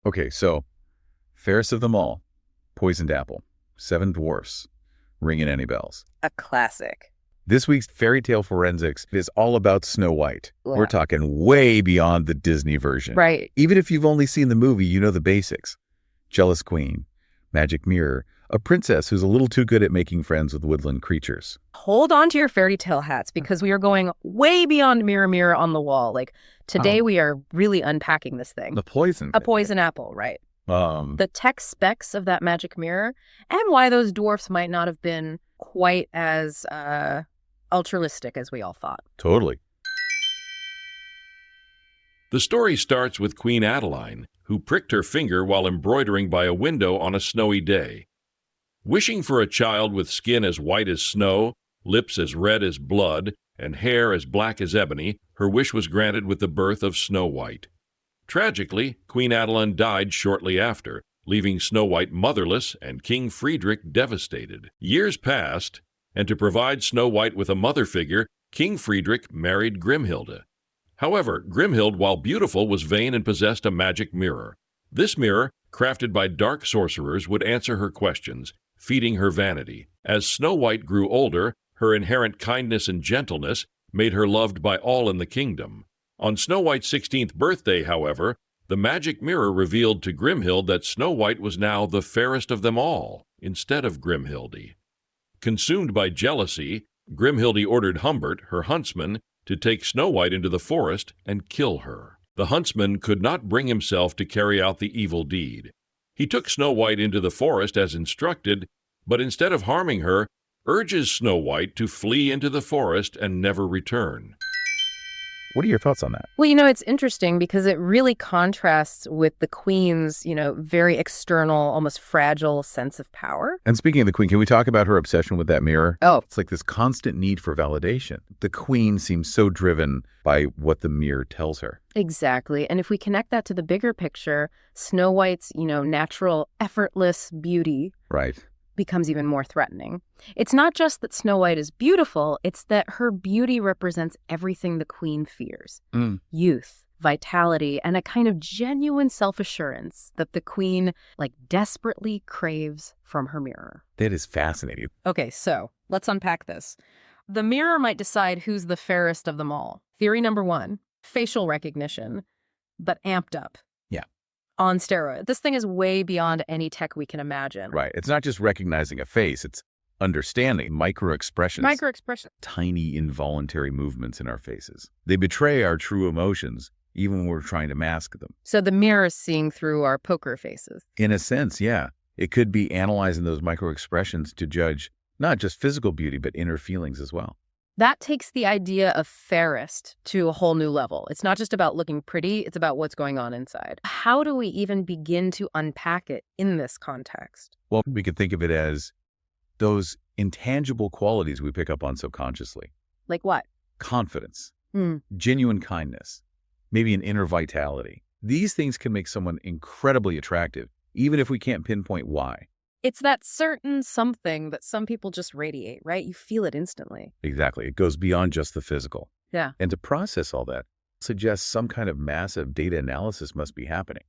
Okay, so fairest of them all, poisoned apple, seven dwarfs, ringing any bells. A classic. This week's Fairy Tale Forensics is all about Snow White. Yeah. We're talking way beyond the Disney version. Right. Even if you've only seen the movie, you know the basics. Jealous queen, magic mirror, a princess who's a little too good at making friends with woodland creatures. Hold on to your fairy tale hats because we are going way beyond mirror, mirror on the wall. Like today we are really unpacking this thing. The poison. A poison apple, right. Um, The tech specs of that magic mirror and why those dwarfs might not have been quite as altruistic as we all thought. Totally. The story starts with Queen Adeline, who pricked her finger while embroidering by a window on a snowy day. Wishing for a child with skin as white as snow, lips as red as blood, and hair as black as ebony, her wish was granted with the birth of Snow White. Tragically, Queen Adeline died shortly after, leaving Snow White motherless and King Friedrich devastated. Years passed, and to provide Snow White with a mother figure, King Friedrich married Grimhilde. However, Grimhilde, while beautiful, was vain and possessed a magic mirror. This mirror, crafted by dark sorcerers, would answer her questions, feeding her vanity. As Snow White grew older, her inherent kindness and gentleness made her loved by all in the kingdom. On Snow White's 16th birthday, however, the magic mirror revealed to Grimhilde that Snow White was now the fairest of them all, instead of Grimhilde. Consumed by jealousy, Grimhilde ordered Humbert, her huntsman, to take Snow White into the forest and kill her. The huntsman could not bring himself to carry out the evil deed. He took Snow White into the forest as instructed, but instead of harming her, urges Snow White to flee into the forest and never return. What are your thoughts on that? Well, it's interesting because it really contrasts with the queen's, very external, almost fragile sense of power. And speaking of the queen, can we talk about her obsession with that mirror? Oh. It's like this constant need for validation. The queen seems so driven by what the mirror tells her. Exactly. And if we connect that to the bigger picture, Snow White's, natural, effortless beauty Right. becomes even more threatening. It's not just that Snow White is beautiful, it's that her beauty represents everything the queen fears. Youth, vitality, and a kind of genuine self-assurance that the queen, desperately craves from her mirror. That is fascinating. Okay, so let's unpack this. The mirror might decide who's the fairest of them all. Theory number 1, facial recognition, but amped up. Yeah. On steroids. This thing is way beyond any tech we can imagine. Right. It's not just recognizing a face, it's understanding micro-expressions. Micro-expression. Tiny involuntary movements in our faces. They betray our true emotions, even when we're trying to mask them. So the mirror is seeing through our poker faces. In a sense, yeah. It could be analyzing those micro-expressions to judge not just physical beauty, but inner feelings as well. That takes the idea of fairest to a whole new level. It's not just about looking pretty, it's about what's going on inside. How do we even begin to unpack it in this context? Well, we could think of it as those intangible qualities we pick up on subconsciously. Like what? Confidence, genuine kindness, maybe an inner vitality. These things can make someone incredibly attractive, even if we can't pinpoint why. It's that certain something that some people just radiate, right? You feel it instantly. Exactly. It goes beyond just the physical. Yeah. And to process all that suggests some kind of massive data analysis must be happening.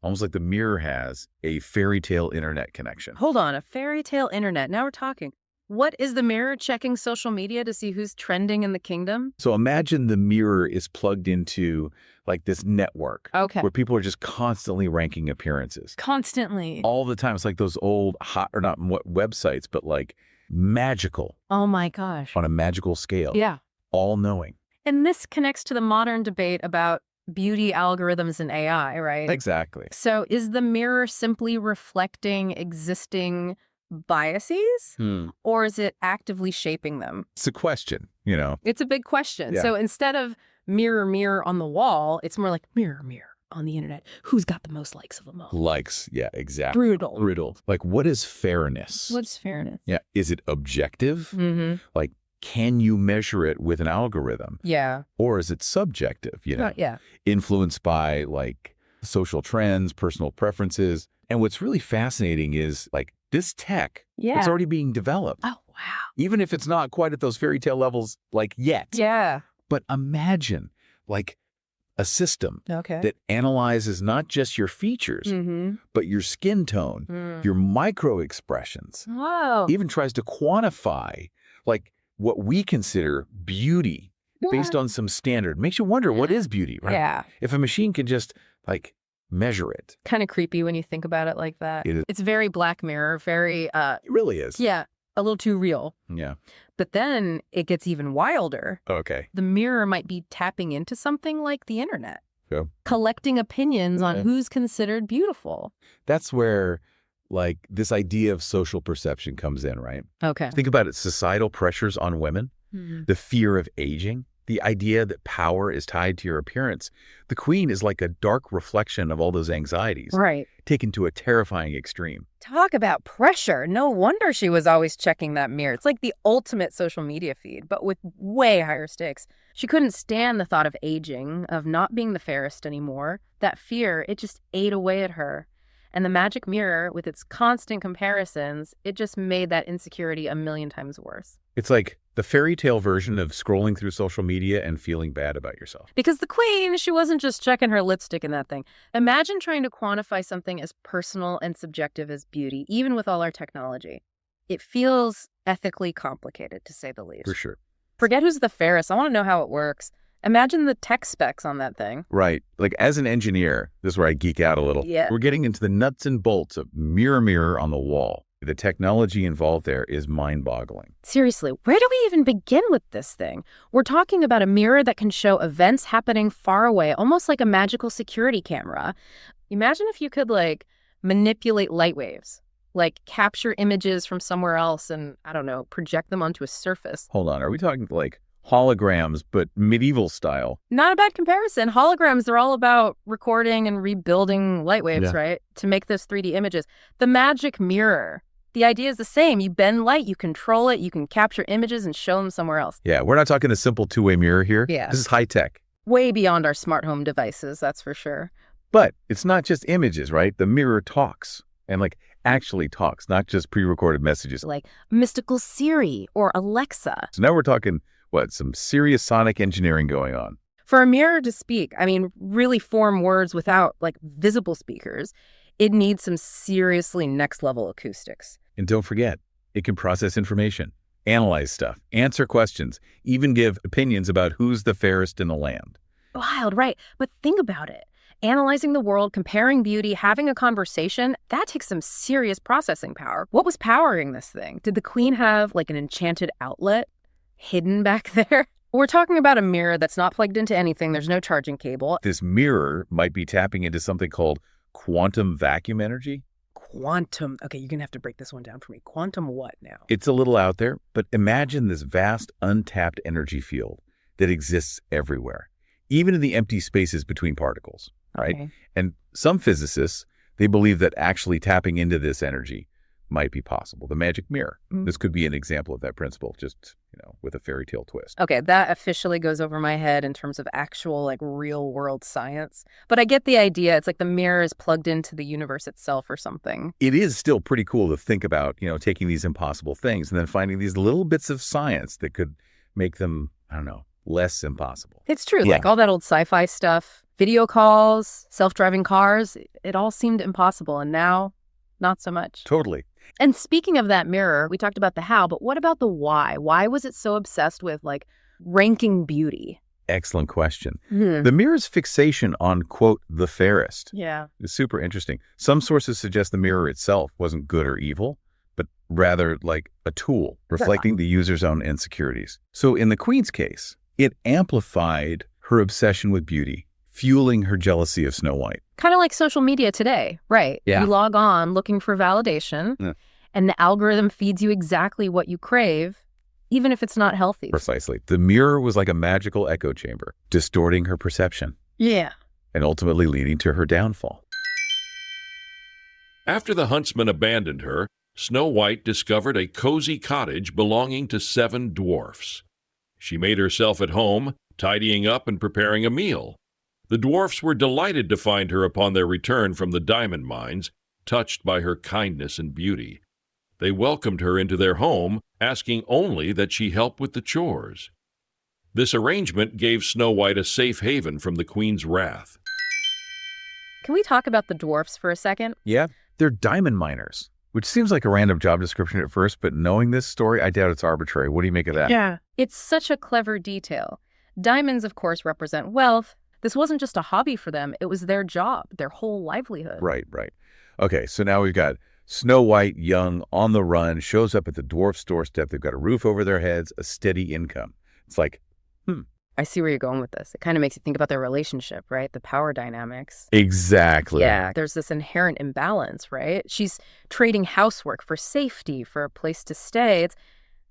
Almost like the mirror has a fairy tale internet connection. Hold on, a fairy tale internet. Now we're talking. What is the mirror checking social media to see who's trending in the kingdom? So imagine the mirror is plugged into this network. Okay. Where people are just constantly ranking appearances. Constantly. All the time. It's like those old websites, but magical. Oh my gosh. On a magical scale. Yeah. All knowing. And this connects to the modern debate about beauty algorithms and AI, right? Exactly. So is the mirror simply reflecting existing biases or is it actively shaping them? It's a question, It's a big question. Yeah. So instead of mirror, mirror on the wall, it's more like mirror, mirror on the internet. Who's got the most likes of them all? Likes. Yeah, exactly. Brutal. What is fairness? What's fairness? Yeah. Is it objective? Mm-hmm. Can you measure it with an algorithm? Yeah. Or is it subjective, Yeah. influenced by social trends, personal preferences? And what's really fascinating is this tech, it's already being developed. Oh, wow. Even if it's not quite at those fairy tale levels yet. Yeah. But imagine a system Okay. that analyzes not just your features, but your skin tone, your micro expressions, Whoa. even tries to quantify like what we consider beauty based on some standard. Makes you wonder, what is beauty, right? Yeah. If a machine can just like measure it. Kind of creepy when you think about it like that. It is. It's very Black Mirror, very, It really is. yeah, a little too real. Yeah. But then it gets even wilder. Okay. The mirror might be tapping into something like the internet, Yeah. collecting opinions on who's considered beautiful. That's where like this idea of social perception comes in, right? Okay. Think about it, societal pressures on women, the fear of aging, the idea that power is tied to your appearance. The queen is like a dark reflection of all those anxieties, Right. taken to a terrifying extreme. Talk about pressure. No wonder she was always checking that mirror. It's like the ultimate social media feed, but with way higher stakes. She couldn't stand the thought of aging, of not being the fairest anymore. That fear, it just ate away at her. And the magic mirror, with its constant comparisons, it just made that insecurity a million times worse. It's like the fairy tale version of scrolling through social media and feeling bad about yourself. Because the queen, she wasn't just checking her lipstick in that thing. Imagine trying to quantify something as personal and subjective as beauty, even with all our technology. It feels ethically complicated, to say the least. For sure. Forget who's the fairest. I want to know how it works. Imagine the tech specs on that thing. Right. Like as an engineer, this is where I geek out a little. Yeah. We're getting into the nuts and bolts of mirror on the wall. The technology involved there is mind-boggling. Seriously, where do we even begin with this thing? We're talking about a mirror that can show events happening far away, almost like a magical security camera. Imagine if you could, like, manipulate light waves, like capture images from somewhere else and, I don't know, project them onto a surface. Hold on. Are we talking like holograms, but medieval style? Not a bad comparison. Holograms, they're all about recording and rebuilding light waves, Yeah. right? To make those 3D images. The magic mirror, the idea is the same. You bend light, you control it, you can capture images and show them somewhere else. Yeah, we're not talking a simple two-way mirror here. Yeah. This is high tech. Way beyond our smart home devices, that's for sure. But it's not just images, right? The mirror talks and like actually talks, not just pre-recorded messages. Like mystical Siri or Alexa. So now we're talking, what, some serious sonic engineering going on. For a mirror to speak, I mean, really form words without, like, visible speakers, it needs some seriously next-level acoustics. And don't forget, it can process information, analyze stuff, answer questions, even give opinions about who's the fairest in the land. Wild, right? But think about it. Analyzing the world, comparing beauty, having a conversation, that takes some serious processing power. What was powering this thing? Did the queen have, like, an enchanted outlet hidden back there? We're talking about a mirror that's not plugged into anything. There's no charging cable. This mirror might be tapping into something called quantum vacuum energy. Quantum. Okay, you're going to have to break this one down for me. Quantum what now? It's a little out there, but imagine this vast untapped energy field that exists everywhere, even in the empty spaces between particles, right? Okay. And some physicists, they believe that actually tapping into this energy might be possible. The magic mirror. This could be an example of that principle, just, with a fairy tale twist. Okay, that officially goes over my head in terms of actual, like, real world science. But I get the idea. It's like the mirror is plugged into the universe itself or something. It is still pretty cool to think about, taking these impossible things and then finding these little bits of science that could make them, I don't know, less impossible. It's true. Yeah. Like all that old sci-fi stuff, video calls, self-driving cars, it all seemed impossible. And now, not so much. Totally. And speaking of that mirror, we talked about the how, but what about the why? Why was it so obsessed with, like, ranking beauty? Excellent question. The mirror's fixation on, quote, the fairest Yeah. is super interesting. Some sources suggest the mirror itself wasn't good or evil, but rather like a tool reflecting the user's own insecurities. So in the queen's case, it amplified her obsession with beauty, fueling her jealousy of Snow White. Kind of like social media today, right? Yeah. You log on looking for validation, and the algorithm feeds you exactly what you crave, even if it's not healthy. Precisely. The mirror was like a magical echo chamber, distorting her perception Yeah. and ultimately leading to her downfall. After the huntsman abandoned her, Snow White discovered a cozy cottage belonging to 7 dwarfs. She made herself at home, tidying up and preparing a meal. The dwarfs were delighted to find her upon their return from the diamond mines, touched by her kindness and beauty. They welcomed her into their home, asking only that she help with the chores. This arrangement gave Snow White a safe haven from the queen's wrath. Can we talk about the dwarfs for a second? Yeah, they're diamond miners, which seems like a random job description at first, but knowing this story, I doubt it's arbitrary. What do you make of that? Yeah. It's such a clever detail. Diamonds, of course, represent wealth. This wasn't just a hobby for them. It was their job, their whole livelihood. Right. Okay, so now we've got Snow White, young, on the run, shows up at the dwarf's doorstep. They've got a roof over their heads, a steady income. It's like, I see where you're going with this. It kind of makes you think about their relationship, right? The power dynamics. Exactly. Yeah, there's this inherent imbalance, right? She's trading housework for safety, for a place to stay.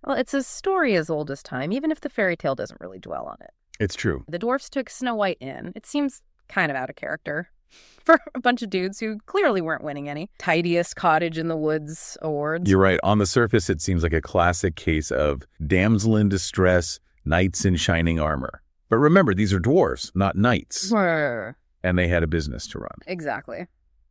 It's a story as old as time, even if the fairy tale doesn't really dwell on it. It's true. The dwarfs took Snow White in. It seems kind of out of character for a bunch of dudes who clearly weren't winning any tidiest cottage in the woods awards. You're right. On the surface, it seems like a classic case of damsel in distress, knights in shining armor. But remember, these are dwarves, not knights. And they had a business to run. Exactly.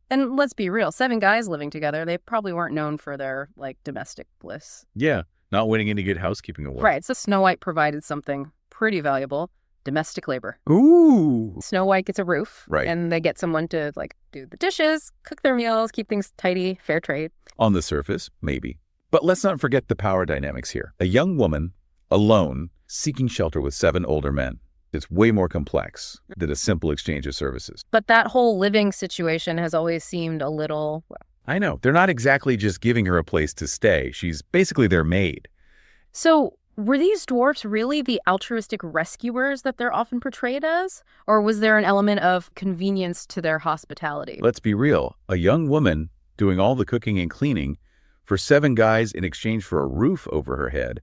And let's be real, 7 guys living together, they probably weren't known for their, domestic bliss. Yeah, not winning any good housekeeping awards. Right, so Snow White provided something pretty valuable, domestic labor. Ooh. Snow White gets a roof. Right. And they get someone to, do the dishes, cook their meals, keep things tidy, fair trade. On the surface, maybe. But let's not forget the power dynamics here. A young woman, alone, seeking shelter with 7 older men. It's way more complex than a simple exchange of services. But that whole living situation has always seemed a little, I know. They're not exactly just giving her a place to stay. She's basically their maid. So were these dwarfs really the altruistic rescuers that they're often portrayed as? Or was there an element of convenience to their hospitality? Let's be real. A young woman doing all the cooking and cleaning for 7 guys in exchange for a roof over her head.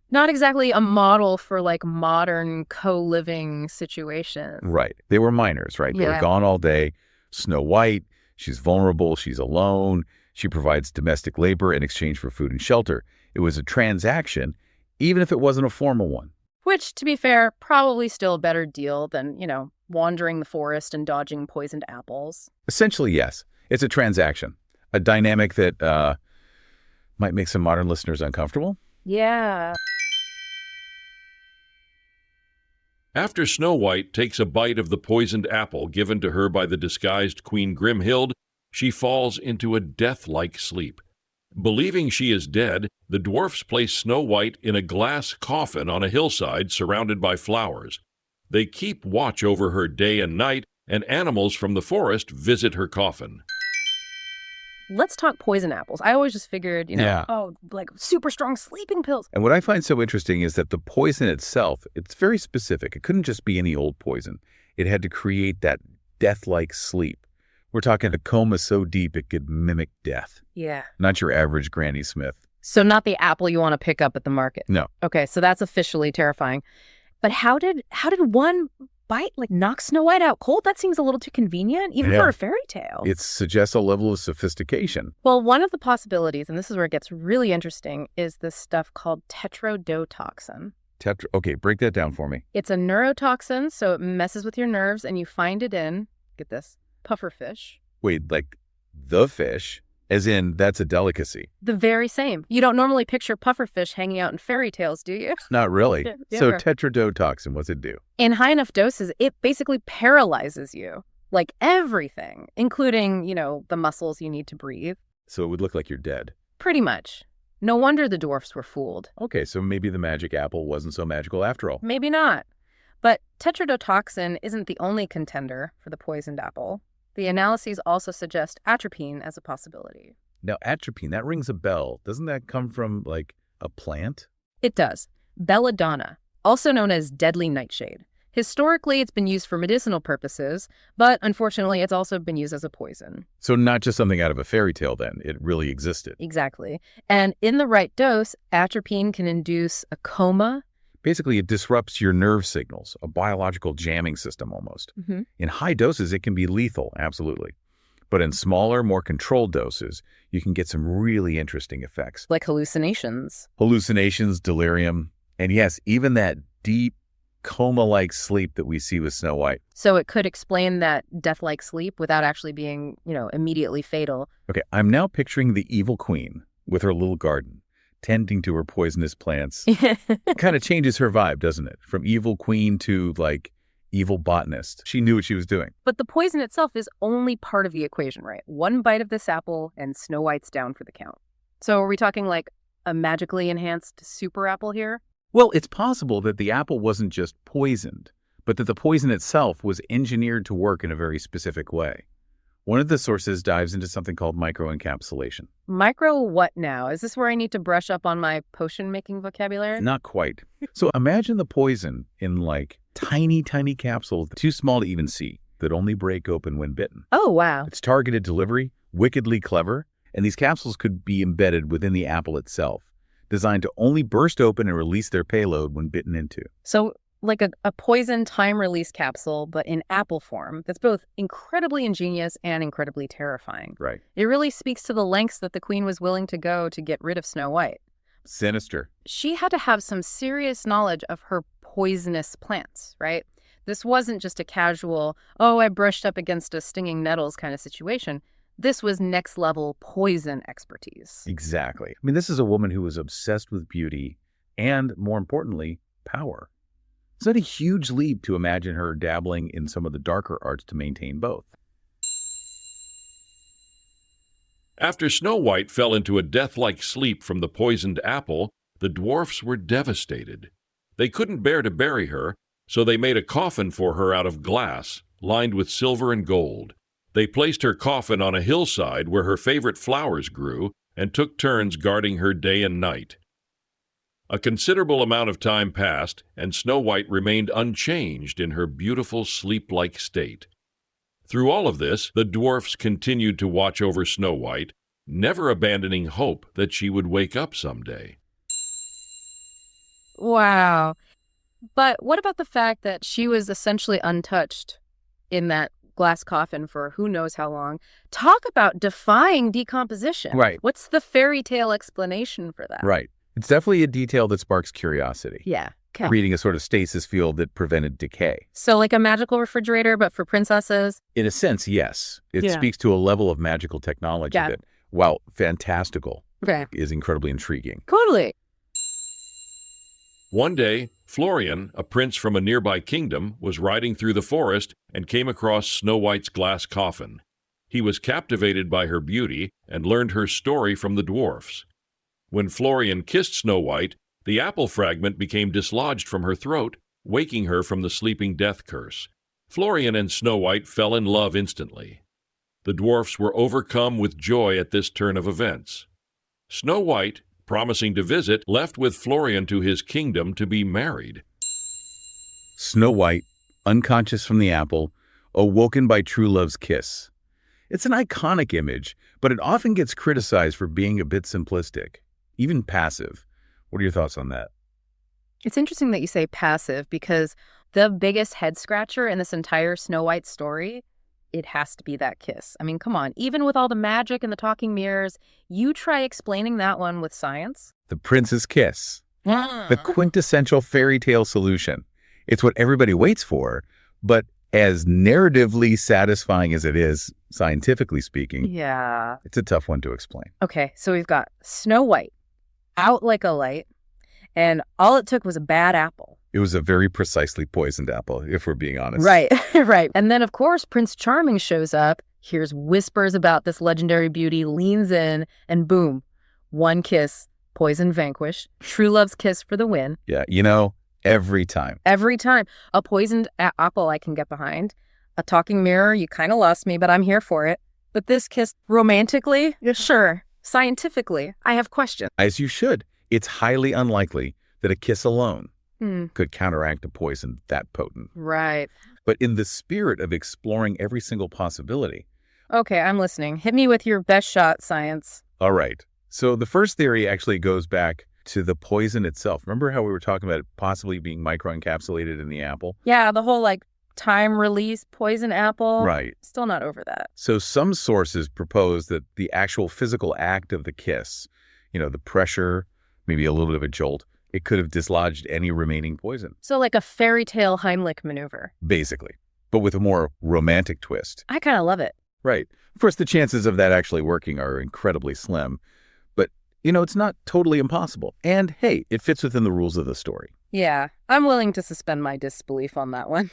Not exactly a model for modern co-living situations. Right. They were miners, right? They Yeah. were gone all day. Snow White, she's vulnerable, she's alone. She provides domestic labor in exchange for food and shelter. It was a transaction, even if it wasn't a formal one. Which, to be fair, probably still a better deal than, wandering the forest and dodging poisoned apples. Essentially, yes. It's a transaction. A dynamic that might make some modern listeners uncomfortable. Yeah. After Snow White takes a bite of the poisoned apple given to her by the disguised Queen Grimhild, she falls into a death-like sleep. Believing she is dead, the dwarfs place Snow White in a glass coffin on a hillside surrounded by flowers. They keep watch over her day and night, and animals from the forest visit her coffin. Let's talk poison apples. I always just figured, Yeah. super strong sleeping pills. And what I find so interesting is that the poison itself, it's very specific. It couldn't just be any old poison. It had to create that death-like sleep. We're talking a coma so deep it could mimic death. Yeah. Not your average Granny Smith. So not the apple you want to pick up at the market. No. Okay, so that's officially terrifying. But how did one bite knock Snow White out cold? That seems a little too convenient, even Yeah. for a fairy tale. It suggests a level of sophistication. Well, one of the possibilities, and this is where it gets really interesting, is this stuff called tetrodotoxin. Okay, break that down for me. It's a neurotoxin, so it messes with your nerves, and you find it in, get this, pufferfish. Wait, like the fish? As in, that's a delicacy. The very same. You don't normally picture pufferfish hanging out in fairy tales, do you? Not really. Yeah. So tetrodotoxin, what's it do? In high enough doses, it basically paralyzes you. Everything, including, the muscles you need to breathe. So it would look like you're dead. Pretty much. No wonder the dwarfs were fooled. Okay, so maybe the magic apple wasn't so magical after all. Maybe not. But tetrodotoxin isn't the only contender for the poisoned apple. The analyses also suggest atropine as a possibility. Now, atropine, that rings a bell. Doesn't that come from, a plant? It does. Belladonna, also known as deadly nightshade. Historically, it's been used for medicinal purposes, but unfortunately, it's also been used as a poison. So not just something out of a fairy tale, then. It really existed. Exactly. And in the right dose, atropine can induce a coma. Basically, it disrupts your nerve signals, a biological jamming system almost. Mm-hmm. In high doses, it can be lethal, absolutely. But in smaller, more controlled doses, you can get some really interesting effects. Like hallucinations. Hallucinations, delirium, and yes, even that deep, coma-like sleep that we see with Snow White. So it could explain that death-like sleep without actually being, immediately fatal. Okay, I'm now picturing the evil queen with her little garden. tending to her poisonous plants. Kind of changes her vibe, doesn't it? From evil queen to, like, evil botanist. She knew what she was doing. But the poison itself is only part of the equation, right? One bite of this apple and Snow White's down for the count. So are we talking like a magically enhanced super apple here? Well, it's possible that the apple wasn't just poisoned, but that the poison itself was engineered to work in a very specific way. One of the sources dives into something called microencapsulation. Micro what now? Is this where I need to brush up on my potion-making vocabulary? Not quite. So imagine the poison in, like, tiny, tiny capsules, too small to even see, that only break open when bitten. Oh, wow. It's targeted delivery, wickedly clever, and these capsules could be embedded within the apple itself, designed to only burst open and release their payload when bitten into. So like a poison time-release capsule, but in apple form, that's both incredibly ingenious and incredibly terrifying. Right. It really speaks to the lengths that the queen was willing to go to get rid of Snow White. Sinister. She had to have some serious knowledge of her poisonous plants, right? This wasn't just a casual, oh, I brushed up against a stinging nettles kind of situation. This was next-level poison expertise. Exactly. I mean, this is a woman who was obsessed with beauty and, more importantly, power. It's not a huge leap to imagine her dabbling in some of the darker arts to maintain both. After Snow White fell into a death-like sleep from the poisoned apple, the dwarfs were devastated. They couldn't bear to bury her, so they made a coffin for her out of glass, lined with silver and gold. They placed her coffin on a hillside where her favorite flowers grew and took turns guarding her day and night. A considerable amount of time passed, and Snow White remained unchanged in her beautiful sleep-like state. Through all of this, the dwarfs continued to watch over Snow White, never abandoning hope that she would wake up someday. Wow. But what about the fact that she was essentially untouched in that glass coffin for who knows how long? Talk about defying decomposition. Right. What's the fairy tale explanation for that? Right. It's definitely a detail that sparks curiosity. Yeah. Okay. Creating a sort of stasis field that prevented decay. So like a magical refrigerator, but for princesses? In a sense, yes. It Yeah. speaks to a level of magical technology Got that, while fantastical, Okay. is incredibly intriguing. Totally. One day, Florian, a prince from a nearby kingdom, was riding through the forest and came across Snow White's glass coffin. He was captivated by her beauty and learned her story from the dwarfs. When Florian kissed Snow White, the apple fragment became dislodged from her throat, waking her from the sleeping death curse. Florian and Snow White fell in love instantly. The dwarfs were overcome with joy at this turn of events. Snow White, promising to visit, left with Florian to his kingdom to be married. Snow White, unconscious from the apple, awoken by true love's kiss. It's an iconic image, but it often gets criticized for being a bit simplistic, even passive. What are your thoughts on that? It's interesting that you say passive because the biggest head scratcher in this entire Snow White story, it has to be that kiss. I mean, come on. Even with all the magic and the talking mirrors, you try explaining that one with science. The prince's kiss. The quintessential fairy tale solution. It's what everybody waits for, but as narratively satisfying as it is, scientifically speaking, Yeah. it's a tough one to explain. Okay, so we've got Snow White out like a light, and all it took was a bad apple. It was a very precisely poisoned apple, if we're being honest. Right, right. And then, of course, Prince Charming shows up, hears whispers about this legendary beauty, leans in, and boom, one kiss, poison vanquished, true love's kiss for the win. Yeah, every time. Every time. A poisoned apple I can get behind. A talking mirror, you kind of lost me, but I'm here for it. But this kiss, romantically, sure. Scientifically, I have questions. As you should. It's highly unlikely that a kiss alone could counteract a poison that potent. Right. But in the spirit of exploring every single possibility. Okay, I'm listening. Hit me with your best shot, science. All right. So the first theory actually goes back to the poison itself. Remember how we were talking about it possibly being microencapsulated in the apple? Yeah, the whole time release poison apple. Right. Still not over that. So some sources propose that the actual physical act of the kiss, the pressure, maybe a little bit of a jolt, it could have dislodged any remaining poison. So like a fairy tale Heimlich maneuver. Basically, but with a more romantic twist. I kind of love it. Right. Of course, the chances of that actually working are incredibly slim. But It's not totally impossible. And hey, it fits within the rules of the story. Yeah, I'm willing to suspend my disbelief on that one.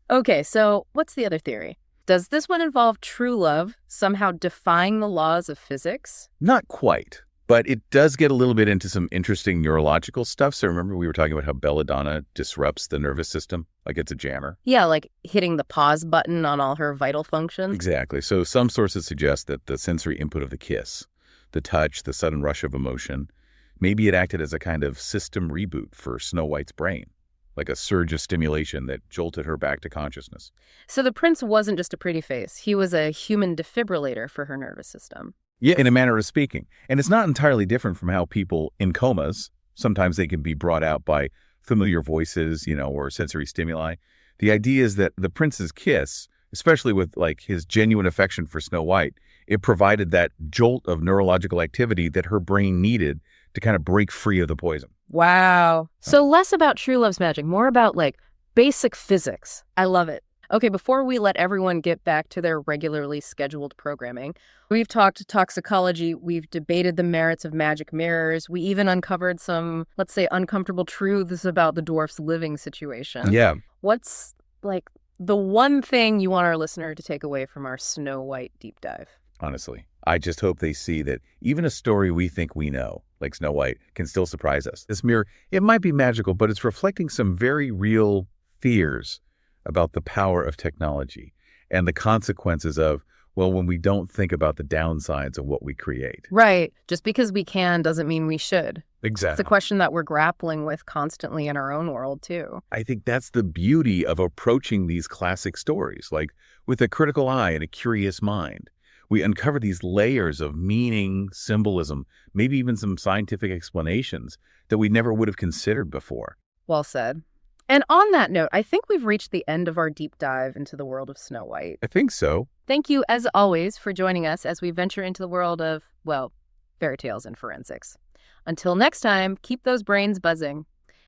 Okay, so what's the other theory? Does this one involve true love somehow defying the laws of physics? Not quite, but it does get a little bit into some interesting neurological stuff. So remember we were talking about how belladonna disrupts the nervous system, like it's a jammer? Yeah, like hitting the pause button on all her vital functions. Exactly. So some sources suggest that the sensory input of the kiss, the touch, the sudden rush of emotion, maybe it acted as a kind of system reboot for Snow White's brain, like a surge of stimulation that jolted her back to consciousness. So the prince wasn't just a pretty face. He was a human defibrillator for her nervous system. Yeah, in a manner of speaking. And it's not entirely different from how people in comas, sometimes they can be brought out by familiar voices, or sensory stimuli. The idea is that the prince's kiss, especially with like his genuine affection for Snow White, it provided that jolt of neurological activity that her brain needed to kind of break free of the poison. Wow. So less about true love's magic, more about like basic physics. I love it. Okay, before we let everyone get back to their regularly scheduled programming, we've talked toxicology, we've debated the merits of magic mirrors, we even uncovered some, let's say, uncomfortable truths about the dwarf's living situation. Yeah. What's like the one thing you want our listener to take away from our Snow White deep dive? Honestly, I just hope they see that even a story we think we know, like Snow White, can still surprise us. This mirror, it might be magical, but it's reflecting some very real fears about the power of technology and the consequences of, when we don't think about the downsides of what we create. Right. Just because we can doesn't mean we should. Exactly. It's a question that we're grappling with constantly in our own world, too. I think that's the beauty of approaching these classic stories, like with a critical eye and a curious mind. We uncover these layers of meaning, symbolism, maybe even some scientific explanations that we never would have considered before. Well said. And on that note, I think we've reached the end of our deep dive into the world of Snow White. I think so. Thank you, as always, for joining us as we venture into the world of, fairy tales and forensics. Until next time, keep those brains buzzing.